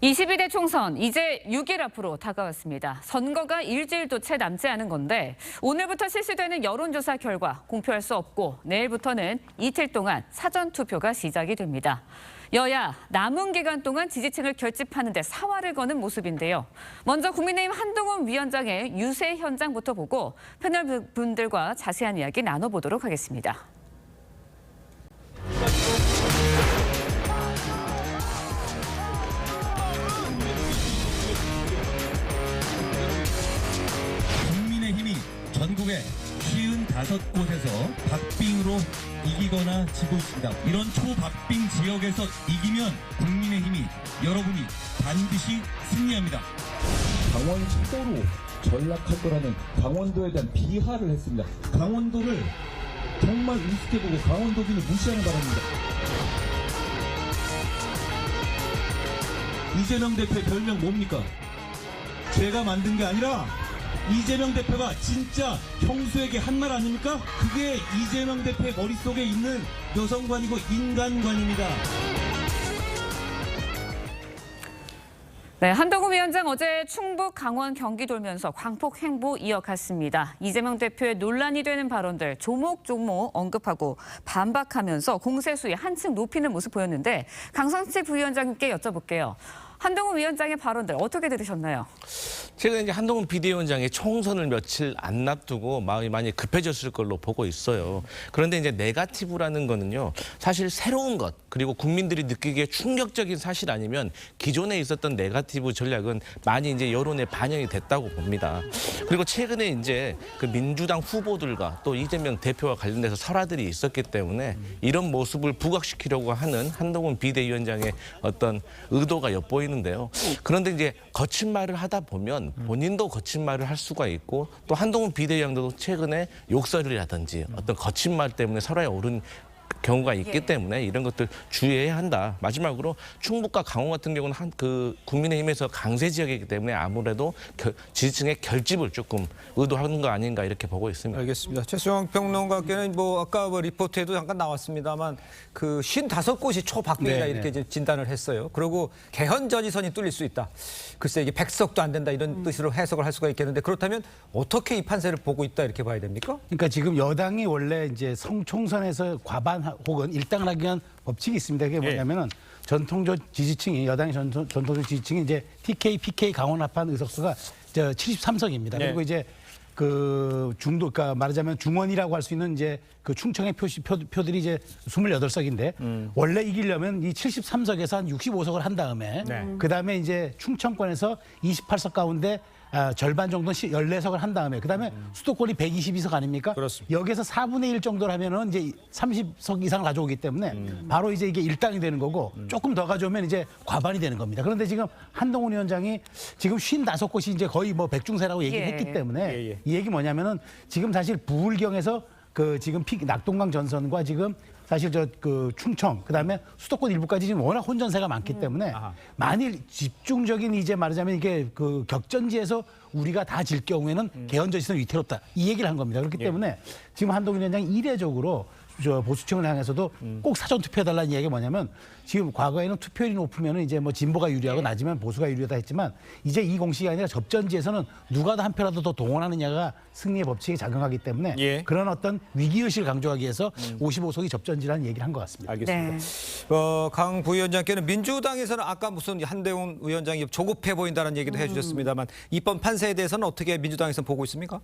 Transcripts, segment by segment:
22대 총선 이제 6일 앞으로 다가왔습니다. 선거가 일주일도 채 남지 않은 건데 오늘부터 실시되는 여론조사 결과 공표할 수 없고 내일부터는 이틀 동안 사전투표가 시작이 됩니다. 여야 남은 기간 동안 지지층을 결집하는 데 사활을 거는 모습인데요. 먼저 국민의힘 한동훈 위원장의 유세 현장부터 보고 패널 분들과 자세한 이야기 나눠보도록 하겠습니다. 국민의힘이 전국의 55곳에서 박빙으로 이기거나 지고 있습니다. 이런 초박빙 지역에서 이기면 국민의힘이 여러분이 반드시 승리합니다. 강원 척도로 전락할 거라는 강원도에 대한 비하를 했습니다. 강원도를 정말 우습게 보고 강원도민을 무시하는 바람입니다. 이재명 대표의 별명 뭡니까? 제가 만든 게 아니라 이재명 대표가 진짜 형수에게 한 말 아닙니까? 그게 이재명 대표의 머릿속에 있는 여성관이고 인간관입니다. 네, 한동훈 위원장 어제 충북, 강원, 경기 돌면서 광폭 행보 이어갔습니다. 이재명 대표의 논란이 되는 발언들 조목조목 언급하고 반박하면서 공세 수위 한층 높이는 모습 보였는데 강성치 부위원장님께 여쭤볼게요. 한동훈 위원장의 발언들 어떻게 들으셨나요? 최근에 이제 한동훈 비대위원장이 총선을 며칠 안 놔두고 마음이 많이 급해졌을 걸로 보고 있어요. 그런데 이제 네거티브라는 거는요, 사실 새로운 것 그리고 국민들이 느끼기에 충격적인 사실 아니면 기존에 있었던 네거티브 전략은 많이 이제 여론에 반영이 됐다고 봅니다. 그리고 최근에 이제 그 민주당 후보들과 또 이재명 대표와 관련돼서 설화들이 있었기 때문에 이런 모습을 부각시키려고 하는 한동훈 비대위원장의 어떤 의도가 엿보이는데요. 그런데 이제 거친 말을 하다 보면 본인도 거친 말을 할 수가 있고 또 한동훈 비대위원장도 최근에 욕설이라든지 어떤 거친 말 때문에 설화에 오른 경우가 있기 때문에 이런 것들 주의해야 한다. 마지막으로 충북과 강원 같은 경우는 국민의힘에서 강세 지역이기 때문에 아무래도 지지층의 결집을 조금 의도하는 거 아닌가 이렇게 보고 있습니다. 알겠습니다. 최수영 평론가께는 아까 리포트에도 잠깐 나왔습니다만 55곳이 초박빙이다 이렇게 이제 진단을 했어요. 그리고 개헌 전의선이 뚫릴 수 있다. 글쎄 이게 100석도 안 된다 이런 뜻으로 해석을 할 수가 있겠는데 그렇다면 어떻게 이 판세를 보고 있다 이렇게 봐야 됩니까? 그러니까 지금 여당이 원래 이제 총선에서 과반 혹은 일당을 하기 위한 법칙이 있습니다. 그게 뭐냐면은 전통적 지지층이 여당의 전통적 지지층이 이제 TK, PK 강원 합한 의석수가 73석입니다. 그리고 이제 그러니까 말하자면 중원이라고 할 수 있는 이제 그 충청의 표들이 이제 28석인데 원래 이기려면 이 73석에서 한 65석을 한 다음에 그다음에 이제 충청권에서 28석 가운데 절반 정도는 14석을 한 다음에 그다음에 수도권이 122석 아닙니까? 그렇습니다. 여기에서 4분의 1 정도를 하면은 이제 30석 이상을 가져오기 때문에 바로 이제 이게 일당이 되는 거고 조금 더 가져오면 이제 과반이 되는 겁니다. 그런데 지금 한동훈 위원장이 지금 55곳이 이제 거의 뭐 백중세라고 얘기를 했기 때문에 이 얘기 뭐냐면은 지금 사실 부울경에서 지금 낙동강 전선과 지금 사실 충청 그다음에 수도권 일부까지 지금 워낙 혼전세가 많기 때문에 만일 집중적인 이제 말하자면 이게 격전지에서 우리가 다 질 경우에는 개헌 전의선은 위태롭다 이 얘기를 한 겁니다. 그렇기 때문에 지금 한동훈 위원장이 이례적으로 보수층을 향해서도 꼭 사전 투표해달라는 얘기가 뭐냐면 지금 과거에는 투표율이 높으면 이제 뭐 진보가 유리하고 낮으면 보수가 유리하다 했지만 이제 이 공식이 아니라 접전지에서는 누가 한 표라도 더 동원하느냐가 승리의 법칙에 작용하기 때문에 그런 어떤 위기의식을 강조하기 위해서 55석이 접전지라는 얘기를 한 것 같습니다. 알겠습니다. 강 부위원장께는 민주당에서는 아까 무슨 한동훈 위원장이 조급해 보인다는 얘기도 해주셨습니다만 이번 판세에 대해서는 어떻게 민주당에서 보고 있습니까?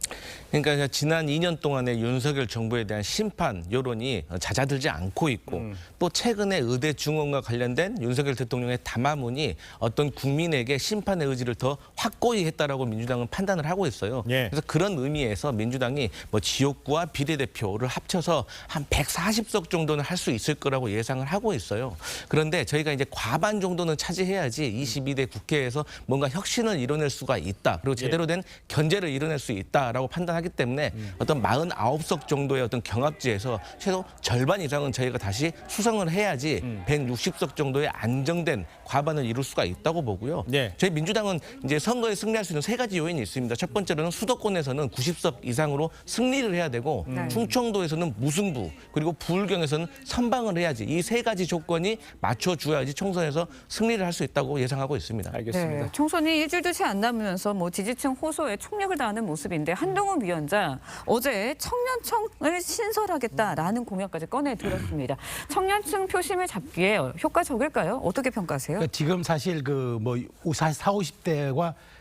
그러니까 지난 2년 동안의 윤석열 정부에 대한 심판 여론이 잦아들지 않고 있고 또 최근에 의대 증원과 관련된 윤석열 대통령의 담화문이 어떤 국민에게 심판의 의지를 더 확고히 했다라고 민주당은 판단을 하고 있어요. 그래서 그런 의미에서 민주당이 뭐 지역구와 비례대표를 합쳐서 한 140석 정도는 할 수 있을 거라고 예상을 하고 있어요. 그런데 저희가 이제 과반 정도는 차지해야지 22대 국회에서 뭔가 혁신을 이뤄낼 수가 있다. 그리고 제대로 된 견제를 이뤄낼 수 있다라고 판단하기 때문에 어떤 49석 정도의 어떤 경합지에서 최소 절반 이상은 저희가 다시 수성을 해야지 160석 정도의 안정된 과반을 이룰 수가 있다고 보고요. 네. 저희 민주당은 이제 선거에 승리할 수 있는 세 가지 요인이 있습니다. 첫 번째로는 수도권에서는 90석 이상으로 승리를 해야 되고 충청도에서는 무승부 그리고 부울경에서는 선방을 해야지 이 세 가지 조건이 맞춰줘야지 총선에서 승리를 할 수 있다고 예상하고 있습니다. 알겠습니다. 네, 총선이 일주일도 채 안 남으면서 뭐 지지층 호소에 총력을 다하는 모습인데 한동훈 위원장 어제 청년청을 신설하겠다라는 공약까지 꺼내 들었습니다. 청년층 표심을 잡기에 효과적일까요? 어떻게 평가하세요? 그러니까 지금 사실 그 뭐 40,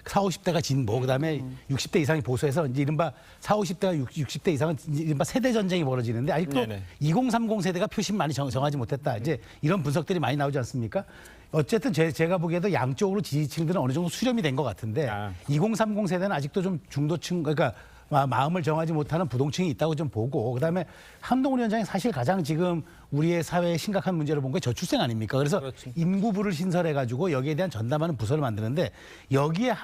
50대가 진보, 그다음에 60대 이상이 보수해서 이제 이른바 40, 50대가 60대 이상은 이른바 세대 전쟁이 벌어지는데 아직도 네네. 2030 세대가 표심 많이 정하지 못했다. 이제 이런 분석들이 많이 나오지 않습니까? 어쨌든 제가 보기에도 양쪽으로 지지층들은 어느 정도 수렴이 된 것 같은데 2030 세대는 아직도 좀 중도층 그러니까 마음을 정하지 못하는 부동층이 있다고 좀 보고 그다음에 한동훈 위원장이 사실 가장 지금 우리의 사회의 심각한 문제를 본 게 저출생 아닙니까? 그래서 인구부를 신설해가지고 여기에 대한 전담하는 부서를 만드는데 여기에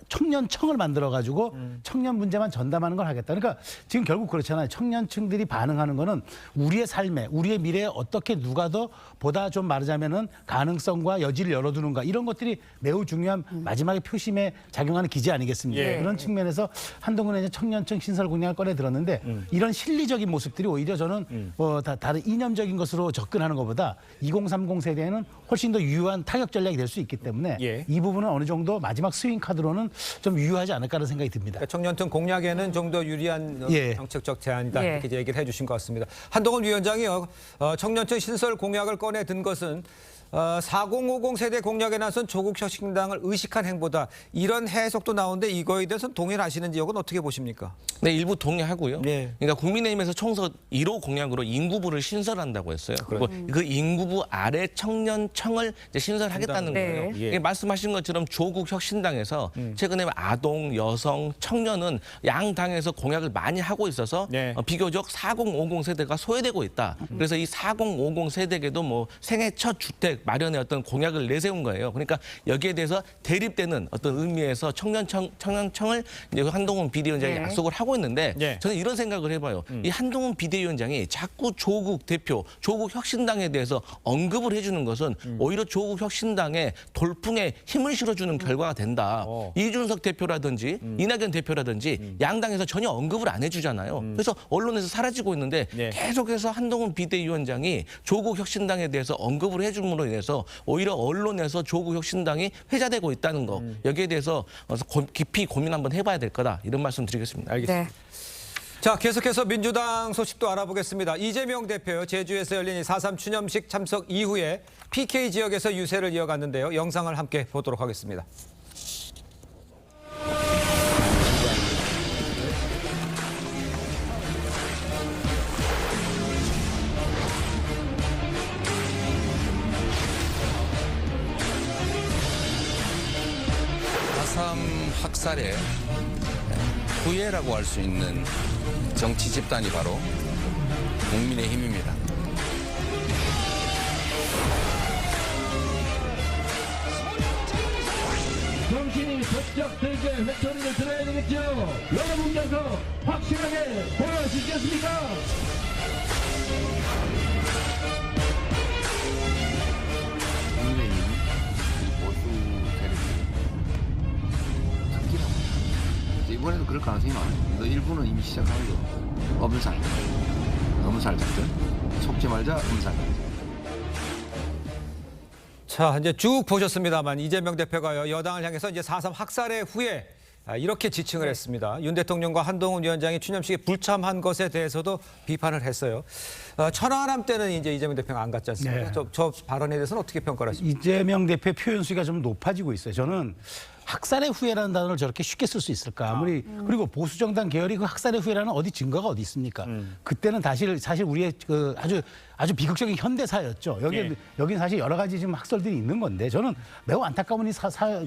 청년청을 만들어가지고 청년 문제만 전담하는 걸 하겠다. 그러니까 지금 결국 그렇잖아요. 청년층들이 반응하는 거는 우리의 삶에 우리의 미래에 어떻게 누가 더 보다 좀 말하자면은 가능성과 여지를 열어두는가 이런 것들이 매우 중요한 마지막에 표심에 작용하는 기제 아니겠습니까? 예. 그런 측면에서 한동훈의 이제 청년청 신설 공약을 꺼내 들었는데 이런 실리적인 모습들이 오히려 저는 다른 이념적인 것으로 접근하는 것보다 2030 세대에는 훨씬 더 유효한 타격 전략이 될 수 있기 때문에 예. 이 부분은 어느 정도 마지막 스윙 카드로는 좀 유효하지 않을까라는 생각이 듭니다. 그러니까 청년층 공약에는 좀 더 유리한 예. 정책적 제안이다 예. 이렇게 이제 얘기를 해주신 것 같습니다. 한동훈 위원장이요 청년층 신설 공약을 꺼내 든 것은 4050 세대 공약에 나선 조국 혁신당을 의식한 행보다 이런 해석도 나오는데 이거에 대해서는 동의하시는 지역은 어떻게 보십니까? 네, 일부 동의하고요. 네. 그러니까 국민의힘에서 총선 1호 공약으로 인구부를 신설한다고 했어요. 그리고 그 인구부 아래 청년청을 이제 신설하겠다는 네. 거예요. 예. 이게 말씀하신 것처럼 조국 혁신당에서 최근에 아동, 여성, 청년은 양 당에서 공약을 많이 하고 있어서 네. 비교적 4050 세대가 소외되고 있다. 그래서 이 4050 세대에게도 뭐 생애 첫 주택 마련의 어떤 공약을 내세운 거예요. 그러니까 여기에 대해서 대립되는 어떤 의미에서 청년청을 이제 한동훈 비대위원장이 네. 약속을 하고 있는데 네. 저는 이런 생각을 해봐요. 이 한동훈 비대위원장이 자꾸 조국 대표, 조국 혁신당에 대해서 언급을 해주는 것은 오히려 조국 혁신당의 돌풍에 힘을 실어주는 결과가 된다. 이준석 대표라든지 이낙연 대표라든지 양당에서 전혀 언급을 안 해주잖아요. 그래서 언론에서 사라지고 있는데 네. 계속해서 한동훈 비대위원장이 조국 혁신당에 대해서 언급을 해줌으로 인해서 오히려 언론에서 조국 혁신당이 회자되고 있다는 거 여기에 대해서 깊이 고민 한번 해봐야 될 거다 이런 말씀 드리겠습니다. 알겠습니다. 네. 자, 계속해서 민주당 소식도 알아보겠습니다. 이재명 대표 제주에서 열린 4.3 추념식 참석 이후에 PK 지역에서 유세를 이어갔는데요. 영상을 함께 보도록 하겠습니다. 학살의 후예라고 할 수 있는 정치 집단이 바로 국민의힘입니다. 정신이 적적 들게 회초리를 들어야 되겠죠. 여러분께서 확실하게 보여주시겠습니까? 이번에도 그럴 가능성이 많아요. 일부는 이미 시작한 거. 엄살 작전. 속지 말자 엄살 작전. 자, 이제 쭉 보셨습니다만 이재명 대표가요 여당을 향해서 이제 4.3 학살의 후에 이렇게 지칭을 했습니다. 윤 대통령과 한동훈 위원장이 추념식에 불참한 것에 대해서도 비판을 했어요. 천안함 때는 이제 이재명 대표가 안 갔지 않습니까? 네. 저 발언에 대해서는 어떻게 평가를 하십니까? 이재명 대표의 표현 수위가 좀 높아지고 있어요. 저는 학살의 후예라는 단어를 저렇게 쉽게 쓸 수 있을까? 아무리 그리고 보수 정당 계열이 그 학살의 후예라는 어디 증거가 어디 있습니까? 그때는 사실 우리의 그 아주 비극적인 현대사였죠. 여기 사실 여러 가지 지금 학설들이 있는 건데 저는 매우 안타까운 이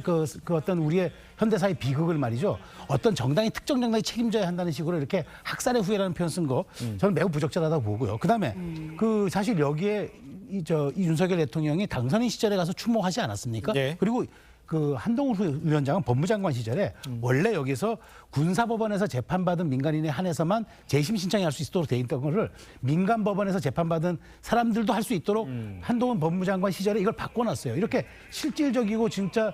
그 어떤 우리의 현대사의 비극을 말이죠. 어떤 정당이 특정 정당이 책임져야 한다는 식으로 이렇게 학살의 후예라는 표현 쓴 거 저는 매우 부적절하다고 보고요. 그다음에 그 사실 여기에 이 윤석열 대통령이 당선인 시절에 가서 추모하지 않았습니까? 네. 그리고 그 한동훈 위원장은 법무장관 시절에 원래 여기서 군사법원에서 재판받은 민간인에 한해서만 재심 신청이 할 수 있도록 돼 있던 거를 민간법원에서 재판받은 사람들도 할 수 있도록 한동훈 법무장관 시절에 이걸 바꿔놨어요. 이렇게 실질적이고 진짜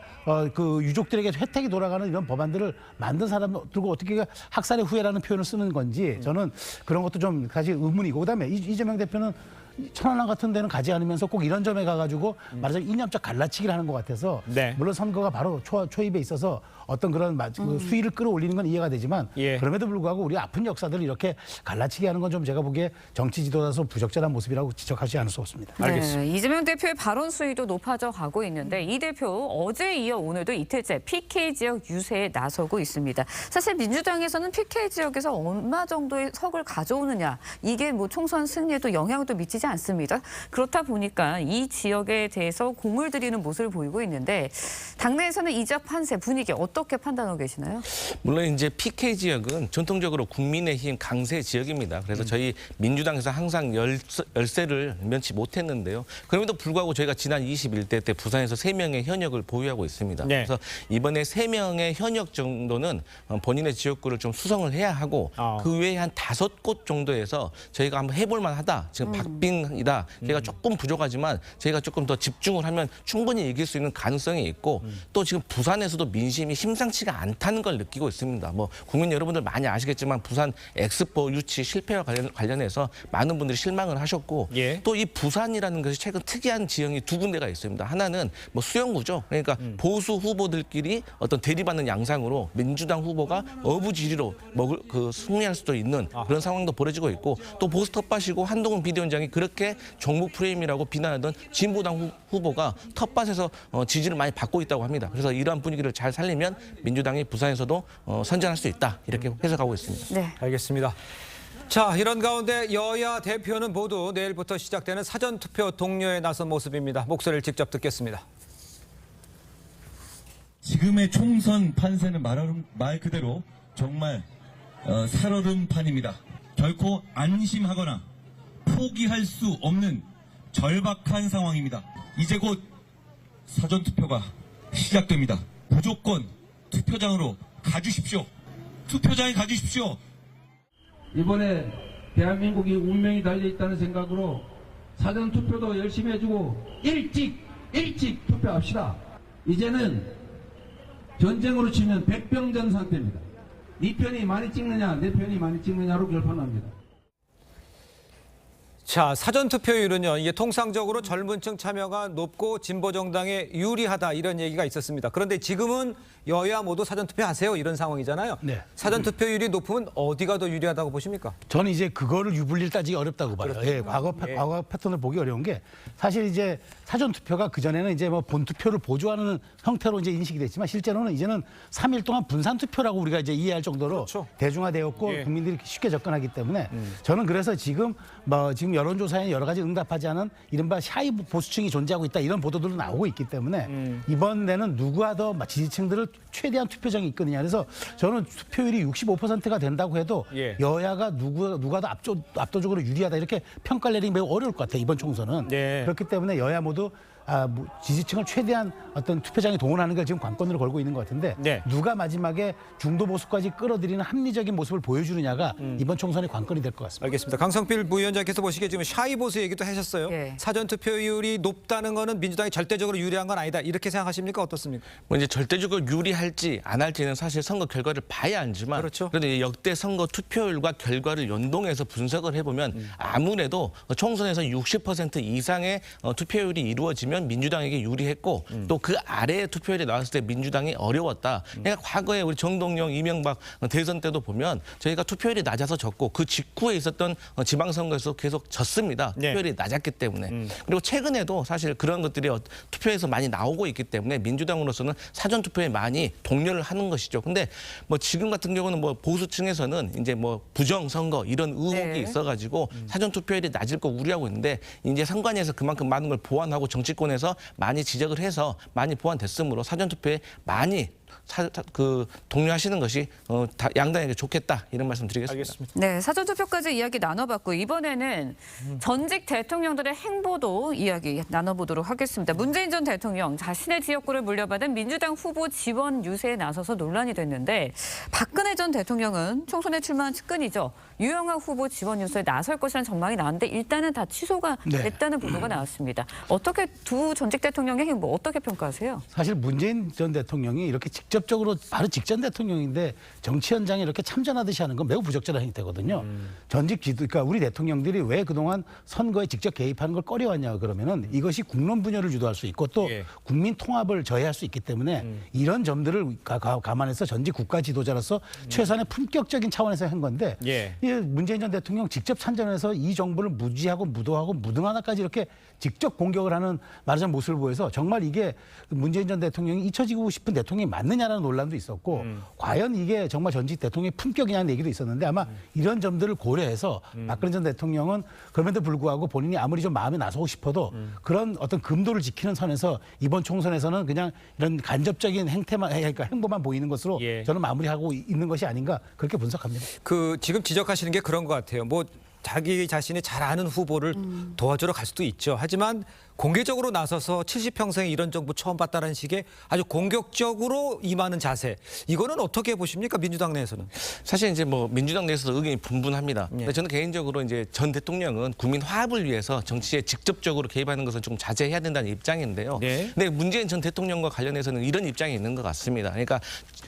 그 유족들에게 혜택이 돌아가는 이런 법안들을 만든 사람들고 어떻게 학살의 후예라는 표현을 쓰는 건지 저는 그런 것도 좀 사실 의문이고, 그다음에 이재명 대표는 천안함 같은 데는 가지 않으면서 꼭 이런 점에 가가지고 말하자면 이념적 갈라치기를 하는 것 같아서 네. 물론 선거가 바로 초입에 있어서 어떤 그런 그 수위를 끌어올리는 건 이해가 되지만 예. 그럼에도 불구하고 우리 아픈 역사들을 이렇게 갈라치기 하는 건 좀 제가 보기에 정치 지도자로서 부적절한 모습이라고 지적하지 않을 수 없습니다. 알겠습니다. 네, 이재명 대표의 발언 수위도 높아져 가고 있는데 이 대표 어제 이어 오늘도 이틀째 PK 지역 유세에 나서고 있습니다. 사실 민주당에서는 PK 지역에서 얼마 정도의 석을 가져오느냐 이게 뭐 총선 승리에도 영향도 미치지 않습니다. 그렇다 보니까 이 지역에 대해서 공을 들이는 모습을 보이고 있는데 당내에서는 이 지역 판세 분위기 어떻게 판단하고 계시나요? 물론 이제 PK 지역은 전통적으로 국민의힘 강세 지역입니다. 그래서 저희 민주당에서 항상 열세를 면치 못했는데요. 그럼에도 불구하고 저희가 지난 21대 때 부산에서 3명의 현역을 보유하고 있습니다. 네. 그래서 이번에 3명의 현역 정도는 본인의 지역구를 좀 수성을 해야 하고 그 외에 한 5곳 정도에서 저희가 한번 해볼 만하다. 지금 박빙이다. 저희가 조금 부족하지만 저희가 조금 더 집중을 하면 충분히 이길 수 있는 가능성이 있고 또 지금 부산에서도 민심이 심상치가 않다는 걸 느끼고 있습니다. 뭐 국민 여러분들 많이 아시겠지만 부산 엑스포 유치 실패와 관련해서 많은 분들이 실망을 하셨고 예. 또 이 부산이라는 것이 최근 특이한 지형이 2군데가 있습니다. 하나는 뭐 수영구죠. 그러니까 보수 후보들끼리 어떤 대립하는 양상으로 민주당 후보가 어부지리로 승리할 수도 있는 그런 상황도 벌어지고 있고 또 보수 텃밭이고 한동훈 비대위원장이 그렇게 정부 프레임이라고 비난하던 진보당 후보가 텃밭에서 지지를 많이 받고 있다고 합니다. 그래서 이러한 분위기를 잘 살리면 민주당이 부산에서도 선전할 수 있다 이렇게 해석하고 있습니다. 네. 알겠습니다. 자, 이런 가운데 여야 대표는 모두 내일부터 시작되는 사전투표 독려에 나선 모습입니다. 목소리를 직접 듣겠습니다. 지금의 총선 판세는 말 그대로 정말 살얼음판입니다. 결코 안심하거나 포기할 수 없는 절박한 상황입니다. 이제 곧 사전투표가 시작됩니다. 무조건 투표장으로 가주십시오. 투표장에 가주십시오. 이번에 대한민국이 운명이 달려있다는 생각으로 사전투표도 열심히 해주고 일찍 투표합시다. 이제는 전쟁으로 치면 백병전 상태입니다. 네 편이 많이 찍느냐 내 편이 많이 찍느냐로 결판납니다. 자, 사전투표율은요, 이게 통상적으로 젊은층 참여가 높고 진보 정당에 유리하다 이런 얘기가 있었습니다. 그런데 지금은 여야 모두 사전투표하세요 이런 상황이잖아요. 네. 사전투표율이 높으면 어디가 더 유리하다고 보십니까? 저는 이제 그거를 유불리를 따지기 어렵다고 봐요. 예, 과거 패턴을 보기 어려운 게 사실 이제 사전 투표가 그 전에는 이제 뭐 본 투표를 보조하는 형태로 이제 인식이 됐지만 실제로는 이제는 3일 동안 분산 투표라고 우리가 이제 이해할 정도로 그렇죠. 대중화되었고 예. 국민들이 쉽게 접근하기 때문에 저는 그래서 지금 여론조사에 여러 가지 응답하지 않은 이른바 샤이 보수층이 존재하고 있다 이런 보도들도 나오고 있기 때문에 이번에는 누가 더 지지층들을 최대한 투표장에 이끄느냐. 그래서 저는 투표율이 65%가 된다고 해도 예. 여야가 누가 더 압도적으로 유리하다 이렇게 평가를 내리기 매우 어려울 것 같아요. 이번 총선은. 네. 그렇기 때문에 여야 모두 지지층을 최대한 어떤 투표장에 동원하는 걸 지금 관건으로 걸고 있는 것 같은데 네. 누가 마지막에 중도 보수까지 끌어들이는 합리적인 모습을 보여주느냐가 이번 총선의 관건이 될 것 같습니다. 알겠습니다. 강성필 부위원장께서 보시기에 지금 샤이 보수 얘기도 하셨어요. 예. 사전투표율이 높다는 거는 민주당이 절대적으로 유리한 건 아니다. 이렇게 생각하십니까? 어떻습니까? 뭐 이제 절대적으로 유리할지 안 할지는 사실 선거 결과를 봐야 알지만 그렇죠. 그런데 역대 선거 투표율과 결과를 연동해서 분석을 해보면 아무래도 총선에서 60% 이상의 투표율이 이루어지면 민주당에게 유리했고 또 그 아래의 투표율이 나왔을 때 민주당이 어려웠다. 그러니까 과거에 우리 정동영, 이명박 대선 때도 보면 저희가 투표율이 낮아서 졌고 그 직후에 있었던 지방선거에서 계속 졌습니다. 네. 투표율이 낮았기 때문에. 그리고 최근에도 사실 그런 것들이 투표에서 많이 나오고 있기 때문에 민주당으로서는 사전투표에 많이 독려를 하는 것이죠. 근데 뭐 지금 같은 경우는 뭐 보수층에서는 이제 뭐 부정선거 이런 의혹이 네. 있어가지고 사전투표율이 낮을 거 우려하고 있는데 이제 선관위에서 그만큼 많은 걸 보완하고 정치권에서 많이 지적을 해서 많이 보완됐으므로 사전투표에 많이 독려하시는 것이 양당에게 좋겠다 이런 말씀드리겠습니다. 알겠습니다. 네, 사전투표까지 이야기 나눠봤고 이번에는 전직 대통령들의 행보도 이야기 나눠보도록 하겠습니다. 문재인 전 대통령 자신의 지역구를 물려받은 민주당 후보 지원 유세에 나서서 논란이 됐는데 박근혜 전 대통령은 총선에 출마한 측근이죠. 유영하 후보 지원 유세에 나설 것이라는 전망이 나왔는데 일단은 다 취소가 됐다는 보도가 나왔습니다. 어떻게 두 전직 대통령의 행보 어떻게 평가하세요? 사실 문재인 전 대통령이 이렇게 직접적으로 바로 직전 대통령인데 정치 현장에 이렇게 참전하듯이 하는 건 매우 부적절한 행태거든요. 전직 그러니까 우리 대통령들이 왜 그동안 선거에 직접 개입하는 걸 꺼려왔냐 그러면은 이것이 국론 분열을 주도할 수 있고 또 국민 통합을 저해할 수 있기 때문에 이런 점들을 감안해서 전직 국가 지도자로서 최소한의 품격적인 차원에서 한 건데 이 문재인 전 대통령 직접 참전해서 이 정부를 무지하고 무도하고 무능하다까지 이렇게 직접 공격을 하는 말하자면 모습을 보여서 정말 이게 문재인 전 대통령이 잊혀지고 싶은 대통령이 맞느냐라는 논란도 있었고 과연 이게 정말 전직 대통령의 품격이냐는 얘기도 있었는데 아마 이런 점들을 고려해서 박근혜 전 대통령은 그럼에도 불구하고 본인이 아무리 좀 마음에 나서고 싶어도 그런 어떤 금도를 지키는 선에서 이번 총선에서는 그냥 이런 간접적인 행태만 그러니까 행보만 보이는 것으로 저는 마무리하고 있는 것이 아닌가 그렇게 분석합니다. 지금 지적하시는 게 그런 것 같아요. 뭐 자기 자신이 잘 아는 후보를 도와주러 갈 수도 있죠. 하지만 공개적으로 나서서 70평생에 이런 정부 처음 봤다는 식의 아주 공격적으로 임하는 자세. 이거는 어떻게 보십니까? 민주당 내에서는. 사실 이제 뭐 민주당 내에서도 의견이 분분합니다. 근데 저는 개인적으로 이제 전 대통령은 국민 화합을 위해서 정치에 직접적으로 개입하는 것은 좀 자제해야 된다는 입장인데요. 근데 문재인 전 대통령과 관련해서는 이런 입장이 있는 것 같습니다. 그러니까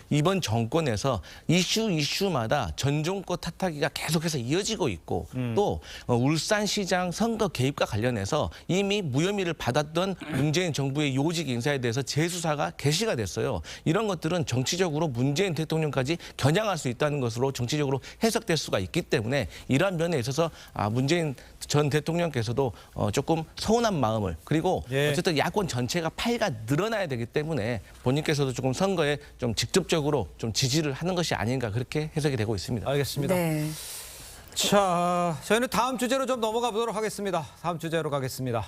이번 정권에서 이슈마다 전 정권 탓하기가 계속해서 이어지고 있고 또 울산시장 선거 개입과 관련해서 이미 무혐의를 받았던 문재인 정부의 요직 인사에 대해서 재수사가 개시가 됐어요. 이런 것들은 정치적으로 문재인 대통령까지 겨냥할 수 있다는 것으로 정치적으로 해석될 수가 있기 때문에 이러한 면에 있어서 문재인 전 대통령께서도 조금 서운한 마음을 그리고 어쨌든 야권 전체가 파이가 늘어나야 되기 때문에 본인께서도 조금 선거에 좀 직접적으로 좀 지지를 하는 것이 아닌가 그렇게 해석이 되고 있습니다. 알겠습니다. 네. 자, 저희는 다음 주제로 좀 넘어가 보도록 하겠습니다. 다음 주제로 가겠습니다.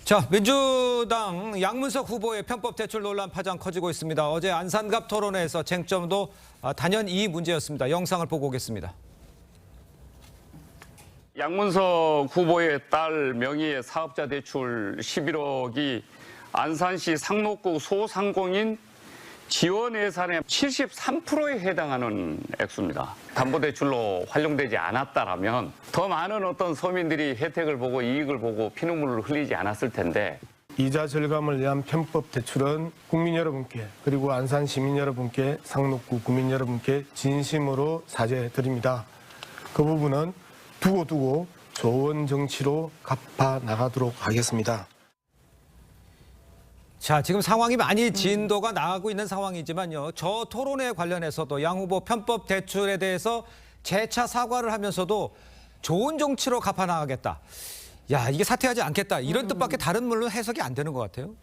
자, 민주당 양문석 후보의 편법 대출 논란 파장 커지고 있습니다. 어제 안산갑 토론회에서 쟁점도 단연 이 문제였습니다. 영상을 보고 오겠습니다. 양문석 후보의 딸 명의의 사업자 대출 11억이 안산시 상록구 소상공인 지원 예산의 73%에 해당하는 액수입니다. 담보대출로 활용되지 않았다라면 더 많은 어떤 서민들이 혜택을 보고 이익을 보고 피눈물을 흘리지 않았을 텐데 이자 절감을 위한 편법 대출은 국민 여러분께 그리고 안산 시민 여러분께 상록구 구민 여러분께 진심으로 사죄드립니다. 그 부분은 두고 좋은 정치로 갚아 나가도록 하겠습니다. 자, 지금 상황이 많이 진도가 나가고 있는 상황이지만요. 저 토론회 관련해서도 양 후보 편법 대출에 대해서 재차 사과를 하면서도 좋은 정치로 갚아 나가겠다. 야, 이게 사퇴하지 않겠다. 이런 뜻밖에 다른 물론 해석이 안 되는 것 같아요.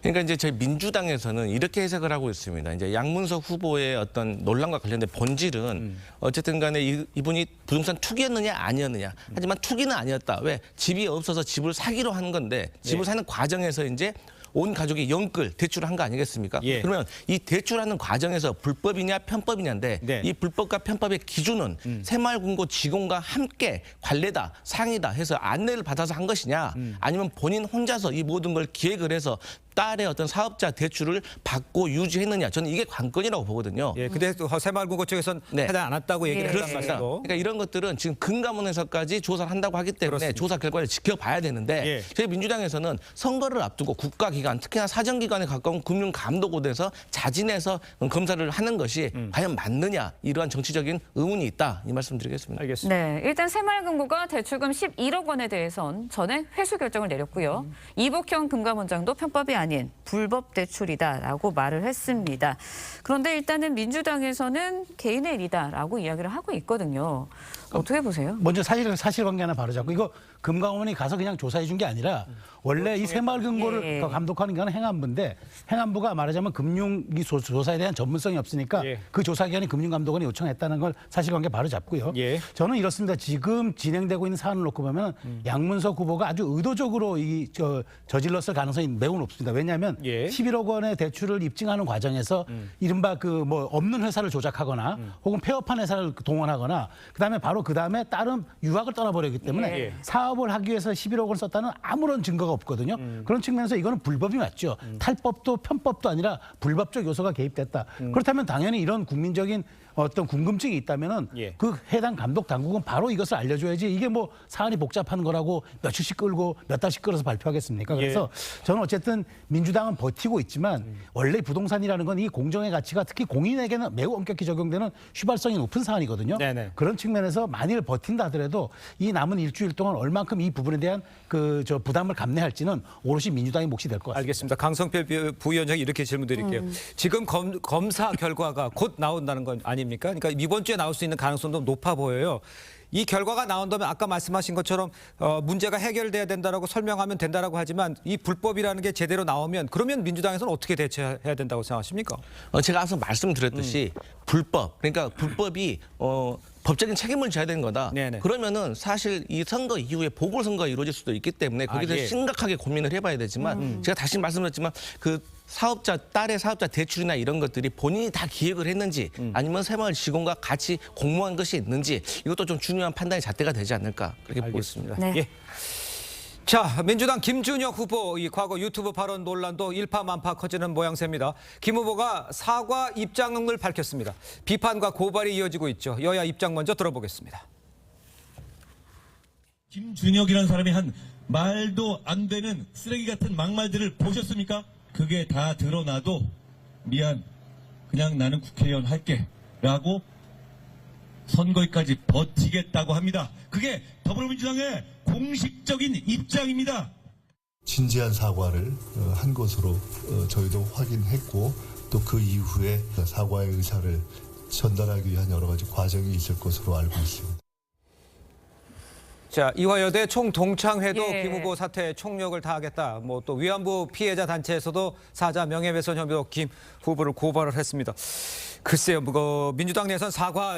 그러니까 이제 저희 민주당에서는 이렇게 해석을 하고 있습니다. 이제 양문석 후보의 어떤 논란과 관련된 본질은 어쨌든 간에 이분이 부동산 투기였느냐 아니었느냐. 하지만 투기는 아니었다. 왜? 집이 없어서 집을 사기로 한 건데 집을 사는 과정에서 이제 온 가족이 영끌 대출을 한 거 아니겠습니까? 그러면 이 대출하는 과정에서 불법이냐 편법이냐인데 이 불법과 편법의 기준은 새마을금고 직원과 함께 관례다, 상이다 해서 안내를 받아서 한 것이냐 아니면 본인 혼자서 이 모든 걸 기획을 해서 딸의 어떤 사업자 대출을 받고 유지했느냐 저는 이게 관건이라고 보거든요. 근데 새마을금고 쪽에서는 해당 안 했다고 얘기를 했단 말이죠. 그러니까 이런 것들은 지금 금감원에서까지 조사를 한다고 하기 때문에 그렇습니다. 조사 결과를 지켜봐야 되는데 저희 민주당에서는 선거를 앞두고 국가기관 특히나 사정기관에 가까운 금융감독원에서 자진해서 검사를 하는 것이 과연 맞느냐 이러한 정치적인 의문이 있다 이 말씀드리겠습니다. 알겠습니다. 네, 일단 새마을금고가 대출금 11억 원에 대해선 전에 회수 결정을 내렸고요. 이복형 금감원장도 편법이 아닌 불법 대출이다라고 말을 했습니다. 그런데 일단은 민주당에서는 개인의 일이다라고 이야기를 하고 있거든요. 어떻게 보세요? 먼저 사실관계 하나 바로 잡고 이거 금감원이 가서 그냥 조사해 준 게 아니라 원래 이 새마을금고를 감독하는 게 행안부인데 행안부가 말하자면 금융 조사에 대한 전문성이 없으니까 그 조사기관이 금융감독원에 요청했다는 걸 사실관계 바로 잡고요. 저는 이렇습니다. 지금 진행되고 있는 사안을 놓고 보면 양문석 후보가 아주 의도적으로 저질렀을 가능성이 매우 높습니다. 왜냐하면 예. 11억 원의 대출을 입증하는 과정에서 이른바 그 뭐 없는 회사를 조작하거나 혹은 폐업한 회사를 동원하거나 그다음에 바로 그다음에 다른 유학을 떠나버렸기 때문에 예. 사업을 하기 위해서 11억 원을 썼다는 아무런 증거가 없거든요. 그런 측면에서 이거는 불법이 맞죠. 탈법도 편법도 아니라 불법적 요소가 개입됐다. 그렇다면 당연히 이런 국민적인 어떤 궁금증이 있다면은 예. 그 해당 감독 당국은 바로 이것을 알려줘야지 이게 뭐 사안이 복잡한 거라고 며칠씩 끌고 몇 달씩 끌어서 발표하겠습니까? 그래서 저는 어쨌든 민주당은 버티고 있지만 원래 부동산이라는 건 이 공정의 가치가 특히 공인에게는 매우 엄격히 적용되는 휘발성이 높은 사안이거든요. 네네. 그런 측면에서 만일 버틴다 하더라도 이 남은 일주일 동안 얼만큼 이 부분에 대한 그 저 부담을 감내할지는 오롯이 민주당의 몫이 될 것 같습니다. 알겠습니다. 강성필 부위원장이 이렇게 질문드릴게요. 지금 검사 결과가 곧 나온다는 건 아닙니까? 그러니까 이번 주에 나올 수 있는 가능성도 높아 보여요. 이 결과가 나온다면 아까 말씀하신 것처럼 문제가 해결돼야 된다라고 설명하면 된다라고 하지만 이 불법이라는 게 제대로 나오면 그러면 민주당에서는 어떻게 대처해야 된다고 생각하십니까? 제가 앞서 말씀드렸듯이 불법, 그러니까 불법이 법적인 책임을 져야 되는 거다. 네네. 그러면은 사실 이 선거 이후에 보궐선거가 이루어질 수도 있기 때문에 거기서 예. 심각하게 고민을 해봐야 되지만 제가 다시 말씀드렸지만 그 딸의 사업자 대출이나 이런 것들이 본인이 다 기획을 했는지 아니면 새마을 직원과 같이 공모한 것이 있는지 이것도 좀 중요한 판단의 잣대가 되지 않을까 그렇게 보고 있습니다. 네. 예. 자, 민주당 김준혁 후보 이 과거 유튜브 발언 논란도 일파만파 커지는 모양새입니다. 김 후보가 사과 입장을 밝혔습니다. 비판과 고발이 이어지고 있죠. 여야 입장 먼저 들어보겠습니다. 김준혁이라는 사람이 한 말도 안 되는 쓰레기 같은 막말들을 보셨습니까? 그게 다 드러나도 미안, 그냥 나는 국회의원 할게 라고 선거에까지 버티겠다고 합니다. 그게 더불어민주당의 공식적인 입장입니다. 진지한 사과를 한 것으로 저희도 확인했고 또 그 이후에 사과의 의사를 전달하기 위한 여러 가지 과정이 있을 것으로 알고 있습니다. 자, 이화여대 총동창회도 예. 김 후보 사태에 총력을 다하겠다. 뭐 또 위안부 피해자 단체에서도 사자 명예훼손 혐의로 김 후보를 고발을 했습니다. 글쎄요, 민주당 내에서는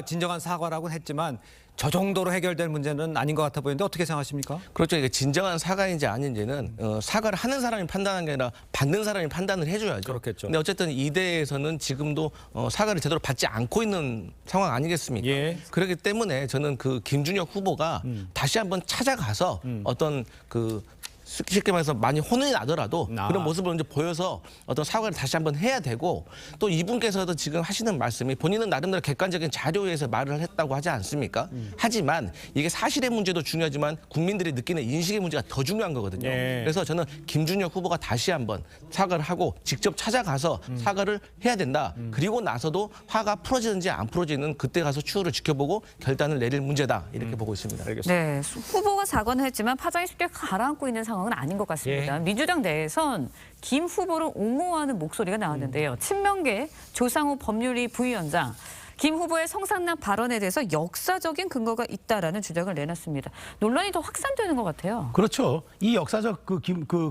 진정한 사과라고 했지만 저 정도로 해결될 문제는 아닌 것 같아 보이는데 어떻게 생각하십니까? 그렇죠. 이게 진정한 사과인지 아닌지는 사과를 하는 사람이 판단하는 게 아니라 받는 사람이 판단을 해줘야죠. 그렇겠죠. 근데 어쨌든 이 대에서는 지금도 사과를 제대로 받지 않고 있는 상황 아니겠습니까? 예. 그렇기 때문에 저는 그 김준혁 후보가 다시 한번 찾아가서 어떤 그 쉽게 말해서 많이 혼이 나더라도 그런 모습을 이제 보여서 어떤 사과를 다시 한번 해야 되고 또 이분께서도 지금 하시는 말씀이 본인은 나름대로 객관적인 자료에 의해서 말을 했다고 하지 않습니까? 하지만 이게 사실의 문제도 중요하지만 국민들이 느끼는 인식의 문제가 더 중요한 거거든요. 예. 그래서 저는 김준혁 후보가 다시 한번 사과를 하고 직접 찾아가서 사과를 해야 된다. 그리고 나서도 화가 풀어지는지 안 풀어지는 그때 가서 추후를 지켜보고 결단을 내릴 문제다. 이렇게 보고 있습니다. 네, 후보가 사과는 했지만 파장이 쉽게 가라앉고 있는 상황은 아닌 것 같습니다. 예. 민주당 내에선 김 후보를 옹호하는 목소리가 나왔는데요. 친명계 조상호 법률위 부위원장. 김 후보의 성상납 발언에 대해서 역사적인 근거가 있다라는 주장을 내놨습니다. 논란이 더 확산되는 것 같아요. 그렇죠. 이 역사적 그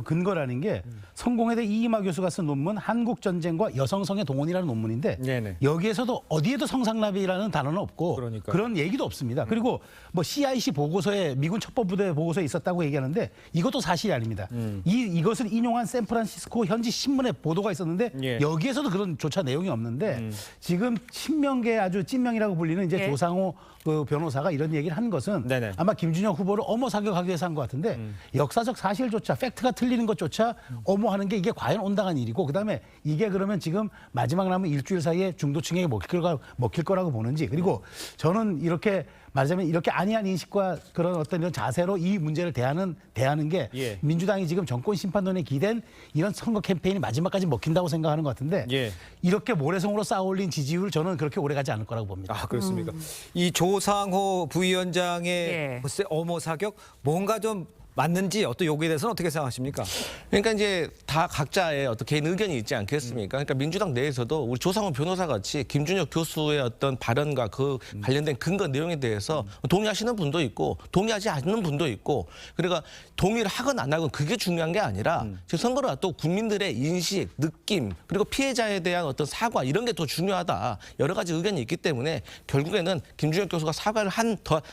근거라는 게 성공회대 이희마 교수가 쓴 논문 한국 전쟁과 여성성의 동원이라는 논문인데 네네. 여기에서도 어디에도 성상납이라는 단어는 없고 그러니까요. 그런 얘기도 없습니다. 그리고 뭐 CIC 보고서에 미군 첩보부대 보고서에 있었다고 얘기하는데 이것도 사실이 아닙니다. 이것을 인용한 샌프란시스코 현지 신문에 보도가 있었는데 예. 여기에서도 그런 조차 내용이 없는데 지금 친명계 아주 찐명이라고 불리는 이제 예. 조상호 그 변호사가 이런 얘기를 한 것은 네네. 아마 김준혁 후보를 엄호 사격하기 위해서 한 것 같은데 역사적 사실조차 팩트가 틀리는 것조차 엄호하는 게 이게 과연 온당한 일이고 그다음에 이게 그러면 지금 마지막 남은 일주일 사이에 중도층에게 먹힐 거라고 보는지 그리고 저는 이렇게 말하자면 이렇게 안이한 인식과 그런 어떤 이런 자세로 이 문제를 대하는 게 예. 민주당이 지금 정권 심판론에 기댄 이런 선거 캠페인이 마지막까지 먹힌다고 생각하는 것 같은데 예. 이렇게 모래성으로 쌓아올린 지지율 저는 그렇게 오래 가지 않을 거라고 봅니다. 아, 그렇습니까? 이 조상호 부위원장의 예. 글쎄 엄호 사격 뭔가 좀 맞는지 어떤 요구에 대해서는 어떻게 생각하십니까? 그러니까 이제 다 각자의 어떤 개인 의견이 있지 않겠습니까? 그러니까 민주당 내에서도 우리 조상호 변호사 같이 김준혁 교수의 어떤 발언과 그 관련된 근거 내용에 대해서 동의하시는 분도 있고 동의하지 않는 분도 있고 그러니까 동의를 하건 안 하건 그게 중요한 게 아니라 지금 선거를 앞두고 국민들의 인식, 느낌 그리고 피해자에 대한 어떤 사과 이런 게 더 중요하다. 여러 가지 의견이 있기 때문에 결국에는 김준혁 교수가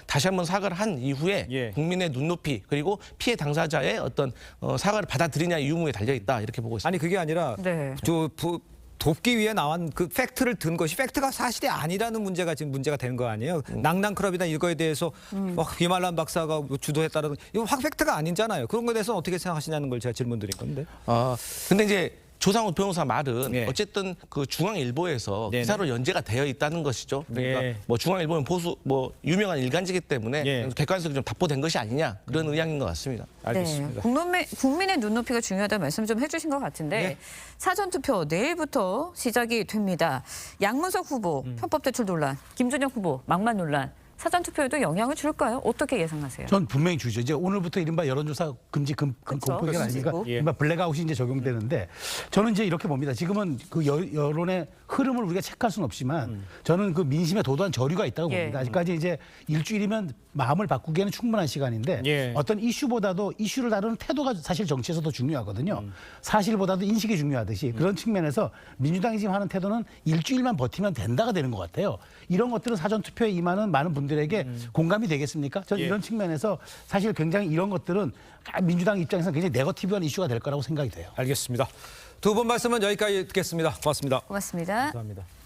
다시 한번 사과를 한 이후에 예. 국민의 눈높이 그리고 피해 당사자의 어떤 사과를 받아들이냐의 유무에 달려 있다 이렇게 보고 있습니다. 아니 그게 아니라 네. 돕기 위해 나온 그 팩트를 든 것이 팩트가 사실이 아니라는 문제가 지금 문제가 되는 거 아니에요? 낭낭클럽이나 이거에 대해서 비말란 박사가 주도했다는 이거 확 팩트가 아니잖아요. 그런 거에 대해서 어떻게 생각하시냐는 걸 제가 질문드린 건데. 근데 이제 조상우 변호사 말은 예. 어쨌든 그 중앙일보에서 네네. 기사로 연재가 되어 있다는 것이죠. 그러니까 예. 뭐 중앙일보는 보수 뭐 유명한 일간지기 때문에 예. 객관성이 좀 답보된 것이 아니냐 그런 의향인 것 같습니다. 알겠습니다. 네. 국민의 눈높이가 중요하다는 말씀 좀 해주신 것 같은데 네. 사전투표 내일부터 시작이 됩니다. 양문석 후보 편법대출 논란, 김준영 후보 막말 논란. 사전투표에도 영향을 줄까요? 어떻게 예상하세요? 전 분명히 주죠. 이제 오늘부터 이른바 여론조사 금지 공포기간 아니니까 예. 이른바 블랙아웃이 이제 적용되는데 저는 이제 이렇게 봅니다. 지금은 그 여론의 흐름을 우리가 체크할 수는 없지만 저는 그 민심에 도도한 저류가 있다고 예. 봅니다. 아직까지 이제 일주일이면 마음을 바꾸기에는 충분한 시간인데 예. 어떤 이슈보다도 이슈를 다루는 태도가 사실 정치에서 더 중요하거든요. 사실보다도 인식이 중요하듯이 그런 측면에서 민주당이 지금 하는 태도는 일주일만 버티면 된다가 되는 것 같아요. 이런 것들은 사전투표에 임하는 많은 분들에게 공감이 되겠습니까? 저는 예. 이런 측면에서 사실 굉장히 이런 것들은 민주당 입장에서 굉장히 네거티브한 이슈가 될 거라고 생각이 돼요. 알겠습니다. 두 분 말씀은 여기까지 듣겠습니다. 고맙습니다. 고맙습니다. 감사합니다.